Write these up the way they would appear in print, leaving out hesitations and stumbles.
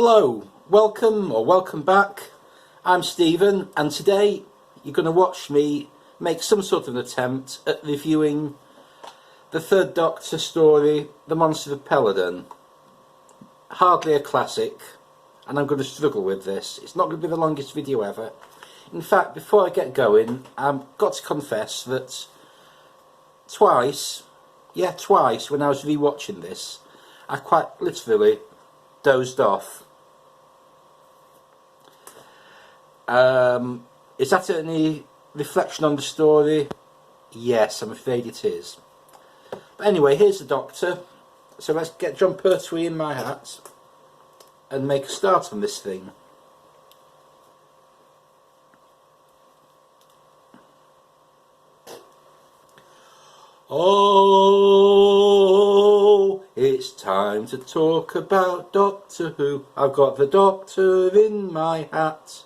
Hello, welcome back. I'm Stephen, and today you're going to watch me make some sort of an attempt at reviewing the Third Doctor story, The Monster of Peladon. Hardly a classic, and I'm going to struggle with this. It's not going to be the longest video ever. In fact, before I get going, I've got to confess that twice when I was rewatching this, I quite literally dozed off. Is that any reflection on the story? Yes, I'm afraid it is. But anyway, here's the Doctor. So let's get John Pertwee in my hat and make a start on this thing. Oh, it's time to talk about Doctor Who. I've got the Doctor in my hat.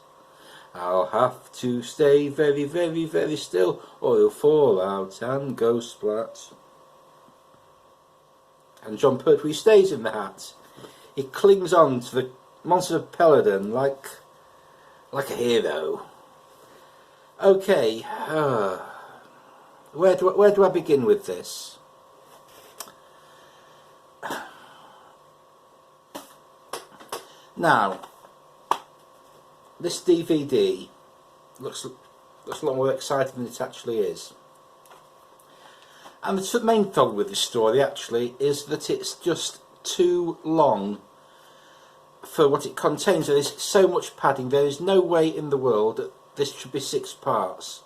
I'll have to stay very, very, very still, or he'll fall out and go splat. And John Pertwee stays in the hat. He clings on to the Monster of Peladon like a hero. Okay, where do I begin with this? Now, this DVD looks a lot more exciting than it actually is. And the main problem with this story actually is that it's just too long for what it contains. There is so much padding. There is no way in the world that this should be 6 parts.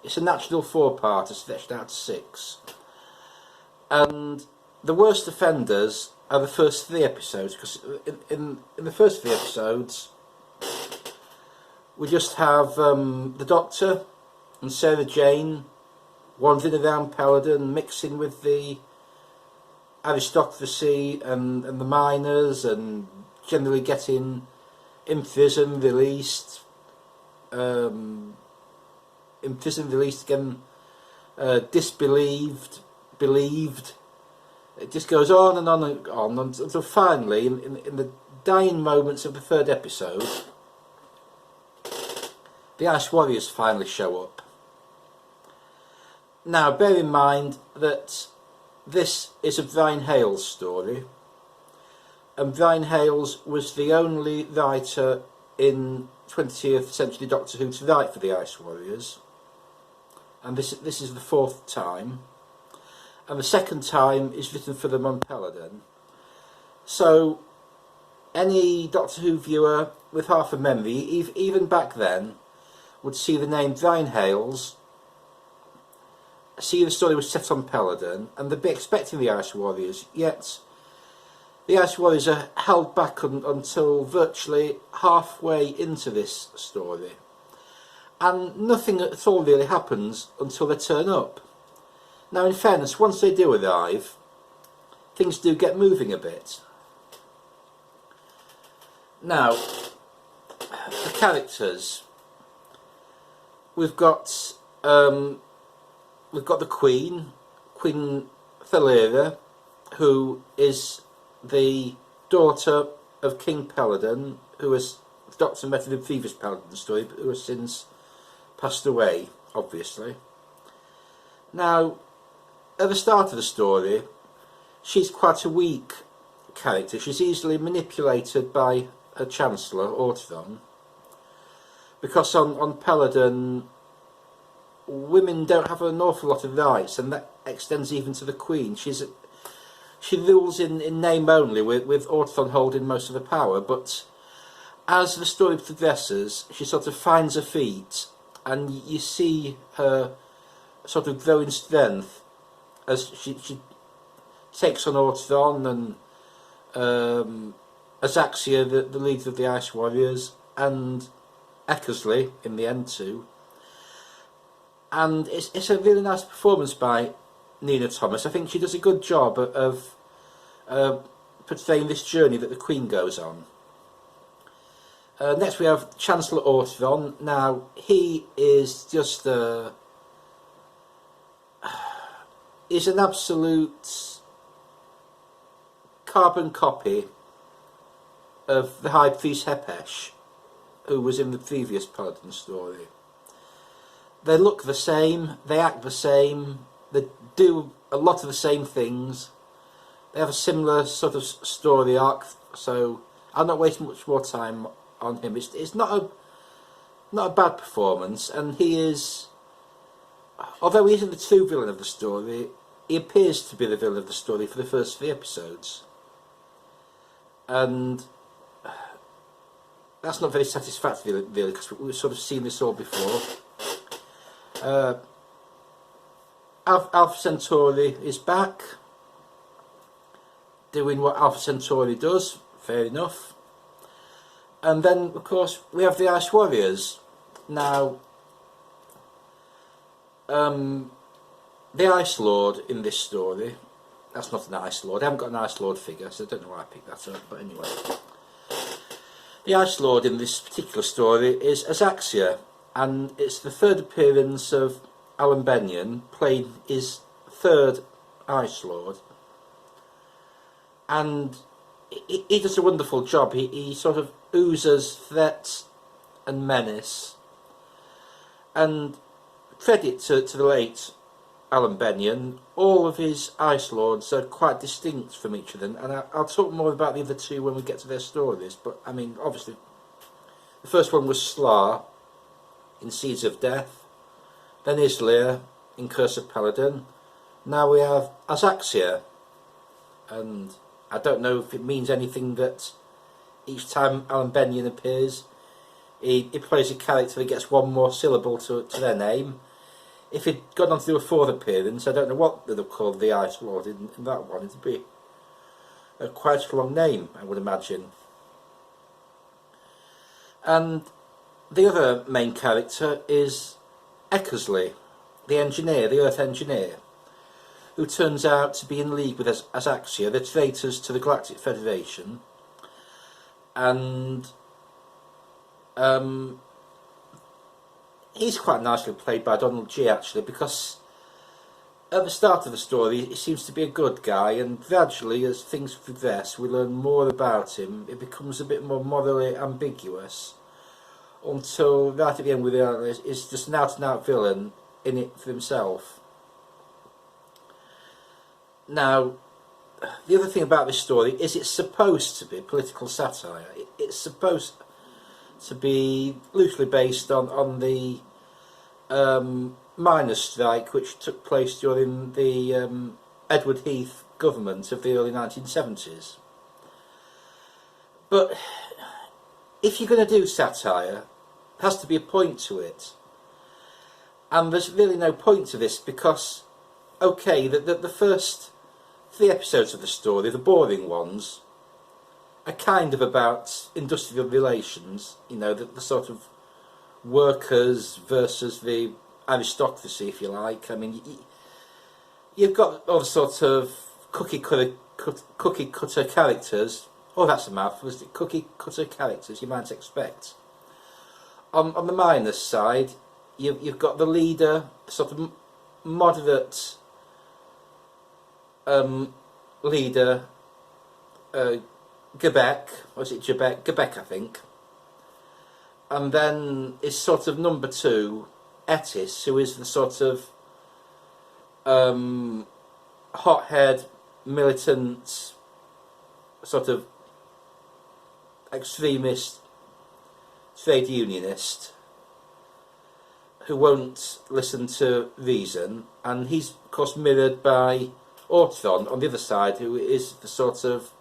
It's a natural 4-parter stretched out to 6. And the worst offenders are the first 3 episodes, because in the first 3 episodes we just have the Doctor and Sarah Jane wandering around Peladon, mixing with the aristocracy and the miners, and generally getting imprisoned, released, again, disbelieved, believed. It just goes on and on and on until finally, in the dying moments of the 3rd episode, the Ice Warriors finally show up. Now, bear in mind that this is a Brian Hales story, and Brian Hales was the only writer in 20th century Doctor Who to write for the Ice Warriors, and this is the 4th time, and the 2nd time is written for them on Peladon. So any Doctor Who viewer with half a memory, even back then, would see the name Brian Hales, see the story was set on Peladon, and they'd be expecting the Ice Warriors, yet the Ice Warriors are held back until virtually halfway into this story, and nothing at all really happens until they turn up. Now, in fairness, once they do arrive, things do get moving a bit. Now, the characters. We've got the Queen Thalera, who is the daughter of King Peladon, who was the Doctor met in the previous Peladon story, but who has since passed away, obviously. Now, at the start of the story, she's quite a weak character. She's easily manipulated by her Chancellor Austin, because on Peladon, women don't have an awful lot of rights, and that extends even to the Queen. She rules in name only, with Austin holding most of the power, but as the story progresses, she sort of finds her feet, and you see her sort of grow in strength as she takes on Austin and Azaxia, the leader of the Ice Warriors, and Eckersley in the end too. And it's a really nice performance by Nina Thomas. I think she does a good job of portraying this journey that the Queen goes on. Next we have Chancellor Austin. Now, he is just is an absolute carbon copy of the High Priest Hepesh, who was in the previous Peladon story. They look the same, they act the same, they do a lot of the same things, they have a similar sort of story arc, so I'm not wasting much more time on him. It's not a bad performance, and he is, although he isn't the true villain of the story, he appears to be the villain of the story for the first 3 episodes. And that's not very satisfactory, really, because we've sort of seen this all before. Alpha Centauri is back, doing what Alpha Centauri does, fair enough. And then, of course, we have the Ice Warriors. Now, the Ice Lord in this story, that's not an Ice Lord, I haven't got an Ice Lord figure, so I don't know why I picked that up, but anyway. The Ice Lord in this particular story is Azaxia, and it's the 3rd appearance of Alan Benyon, playing his 3rd Ice Lord. And he does a wonderful job. He sort of oozes threat and menace. And credit to the late Alan Benyon, all of his Ice Lords are quite distinct from each other, and I'll talk more about the other 2 when we get to their stories. But I mean, obviously, the first one was Slar in Seeds of Death, then Islir in Curse of Peladon. Now we have Azaxia, and I don't know if it means anything that each time Alan Benyon appears, he plays a character that gets 1 more syllable to their name. If he'd gone on to do a 4th appearance, I don't know what they'd have called the Ice Lord in that one. It'd be quite a long name, I would imagine. And the other main character is Eckersley, the engineer, the Earth engineer, who turns out to be in league with Azaxia, the traitors to the Galactic Federation. And he's quite nicely played by Donald G, actually, because at the start of the story he seems to be a good guy, and gradually as things progress we learn more about him. It becomes a bit more morally ambiguous, until right at the end we realise he's just an out and out villain in it for himself. Now, the other thing about this story is it's supposed to be political satire. It's supposed to be loosely based on the miners' strike which took place during the Edward Heath government of the early 1970s. But if you're going to do satire, there has to be a point to it. And there's really no point to this because, okay, the first 3 episodes of the story, the boring ones, are kind of about industrial relations, you know, the sort of workers versus the aristocracy, if you like. I mean, you've got all sorts of cookie cutter characters. Oh, that's a mouthful, isn't it? Cookie cutter characters you might expect. On the miners' side, you've got the leader, sort of moderate leader, Gebek, or is it Jebek? Gebek, I think. And then is sort of number 2, Etis, who is the sort of hothead, militant, sort of extremist trade unionist who won't listen to reason, and he's of course mirrored by Orthon on the other side, who is the sort of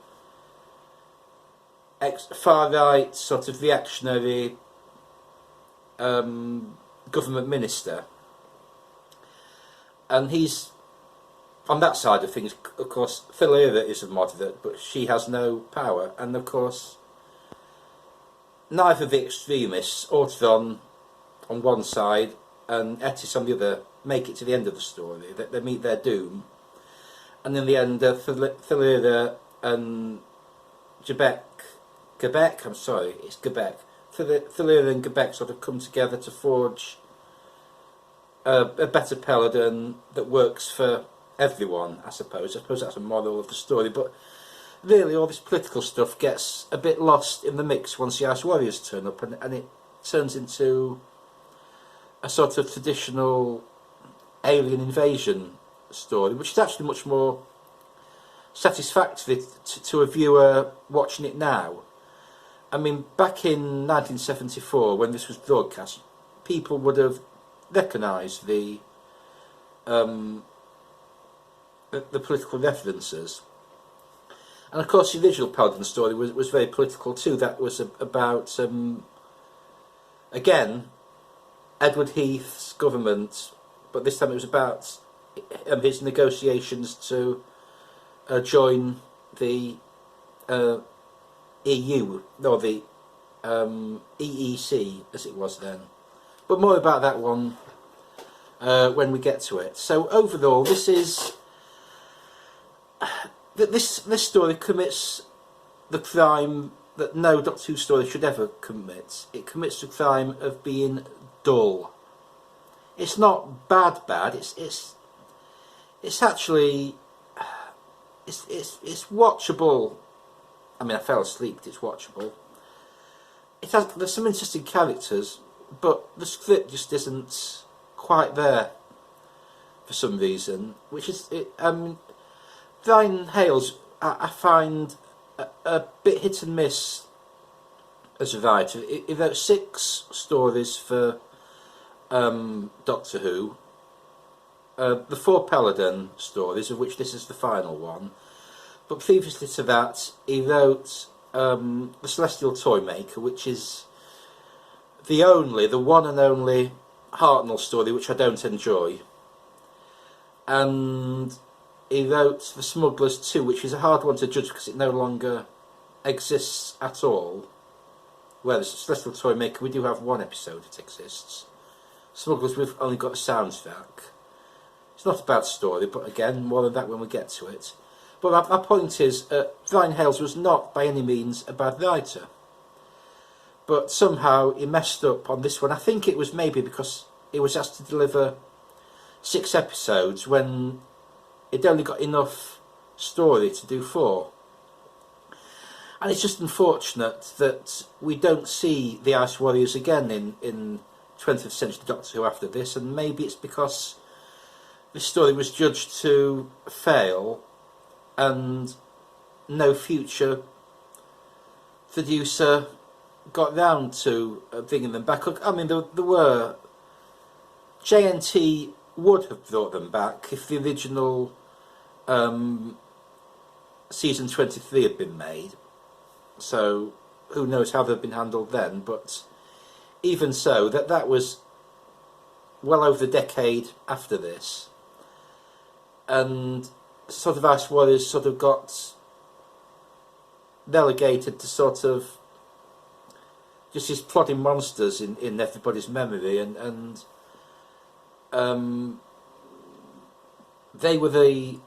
far-right, sort of reactionary government minister. And he's, on that side of things, of course, Philaira is a moderate, but she has no power, and of course neither of the extremists, Orthon on one side and Etis on the other, make it to the end of the story. They meet their doom, and in the end Philaira and Gebek, I'm sorry, it's Gebek. Philaira and Gebek sort of come together to forge a better Peladon that works for everyone, I suppose. I suppose that's a moral of the story, but really all this political stuff gets a bit lost in the mix once the Ice Warriors turn up, and it turns into a sort of traditional alien invasion story, which is actually much more satisfactory to a viewer watching it now. I mean, back in 1974, when this was broadcast, people would have recognised the political references. And of course, the original Peladon story was very political too. That was about, again, Edward Heath's government, but this time it was about his negotiations to join the EU, or the EEC as it was then. But more about that one when we get to it. So overall, this is this story commits the crime that no Doctor Who story should ever commit. It commits the crime of being dull. It's not bad. It's actually it's watchable. I mean, I fell asleep, but it's watchable. There's some interesting characters, but the script just isn't quite there for some reason. Which is, Brian Hales, I find a bit hit and miss as a writer. He wrote 6 stories for Doctor Who. The 4 Peladon stories, of which this is the final one. But previously to that, he wrote The Celestial Toymaker, which is the one and only Hartnell story which I don't enjoy. And he wrote The Smugglers 2, which is a hard one to judge because it no longer exists at all. Whereas The Celestial Toymaker, we do have 1 episode that exists. Smugglers, we've only got a soundtrack. It's not a bad story, but again, more than that when we get to it. But my point is, Brian Hales was not by any means a bad writer. But somehow he messed up on this one. I think it was maybe because he was asked to deliver 6 episodes when he'd only got enough story to do 4. And it's just unfortunate that we don't see the Ice Warriors again in 20th Century Doctor Who after this, and maybe it's because this story was judged to fail and no future producer got round to bringing them back. I mean, there were... JNT would have brought them back if the original season 23 had been made. So, who knows how they've been handled then, but even so, that was well over a decade after this. And sort of Ice Warriors sort of got relegated to sort of just these plodding monsters in everybody's memory, and they were the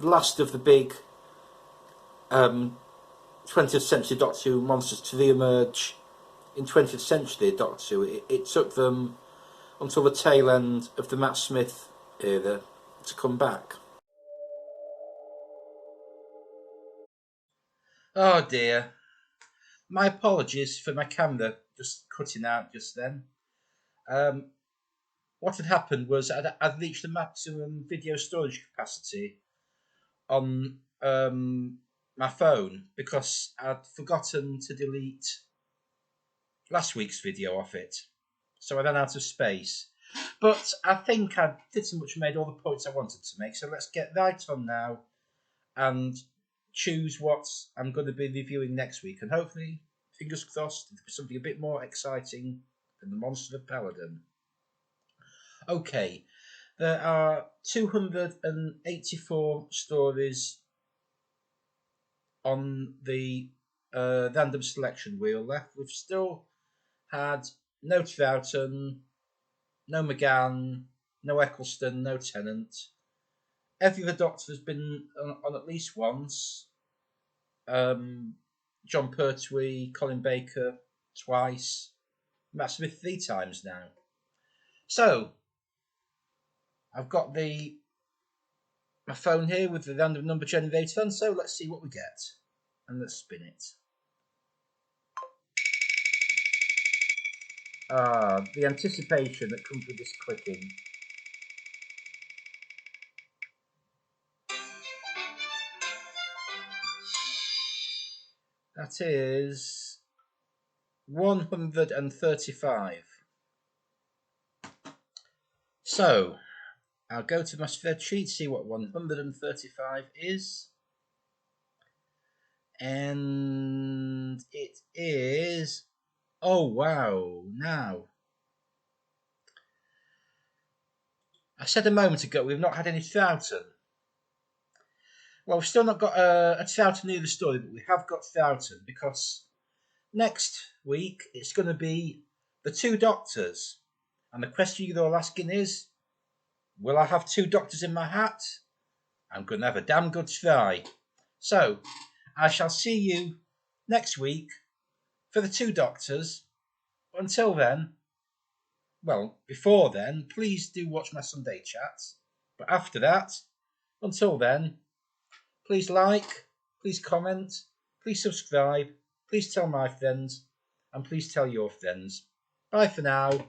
last of the big 20th century Doctor Who monsters to re-emerge in 20th century Doctor Who. It took them until the tail end of the Matt Smith era to come back. Oh dear. My apologies for my camera just cutting out just then. What had happened was I'd reached the maximum video storage capacity on my phone because I'd forgotten to delete last week's video off it. So I ran out of space. But I think I pretty much made all the points I wanted to make, so let's get right on now and choose what I'm going to be reviewing next week, and hopefully, fingers crossed, it'll be something a bit more exciting than the Monster of Peladon. Okay, there are 284 stories on the random selection wheel left. We've still had no Troughton, no McGann, no Eccleston, no Tennant. Every other Doctor has been on at least once. John Pertwee, Colin Baker twice, Matt Smith 3 times now. So, I've got the my phone here with the random number generator on, so let's see what we get. And let's spin it. Ah, the anticipation that comes with this clicking. That is 135. So, I'll go to my spreadsheet, see what 135 is. And it is... Oh, wow. Now, I said a moment ago we've not had any Troughton. Well, we've still not got a Troughton near the story, but we have got Troughton because next week it's going to be the two doctors. And the question you're all asking is, will I have two doctors in my hat? I'm going to have a damn good try. So, I shall see you next week for the two doctors. Until then, well, before then, please do watch my Sunday chats. But after that, until then, please like, please comment, please subscribe, please tell my friends, and please tell your friends. Bye for now.